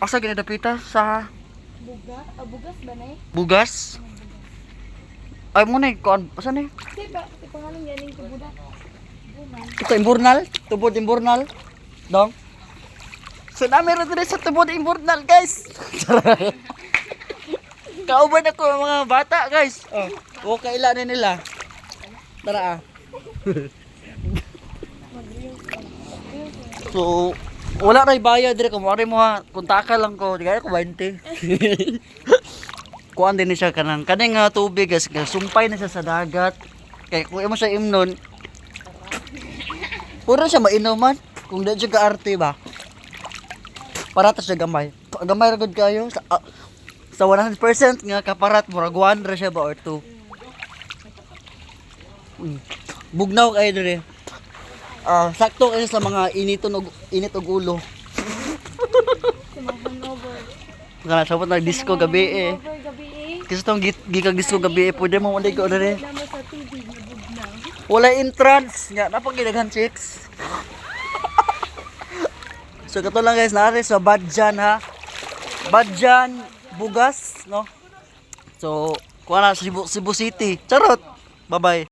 Asa ginadapita sa Bugas? Bugas ba na eh? bugas? Ay mo na kuan asa ni? Diba? Ipangalan ganing kabudak. Buman. Ito imburnal, tubod imburnal. Dong. So nami ra diri sa tubod imburnal, guys. Kauban ako ang mga bata, guys. Oh, kaila na nila. Tara ah. So, wala ray bayad dire kung mari mo ha. Kuntaka lang ko, di kaya ko 20. Kuan din siya kanang kaning tubig guys, sumpay na siya sa dagat. Kay kung imo siya imnon, puro siya mainuman kung di siya kaarte ba. Para ta siya gamay. Gamay ra gud kayo sa 100% nga kaparat murag 1 ra siya ba or 2. Bugnaw kayo dire. Sakto kayo sa mga init og ulo. Si mga hangover. Kana sabot na disco gabi eh. Hangover gabi eh. Kasi tong gikag disco gabi eh, pwede mo ulit ko dire. Naman sa tubig na bugnaw. Wala entrance nga napagidaghan chicks. So kato lang guys, naari sa Badjan ha. Badjan Bugas, no? So kuha na sa Cebu City. Charot. Bye-bye.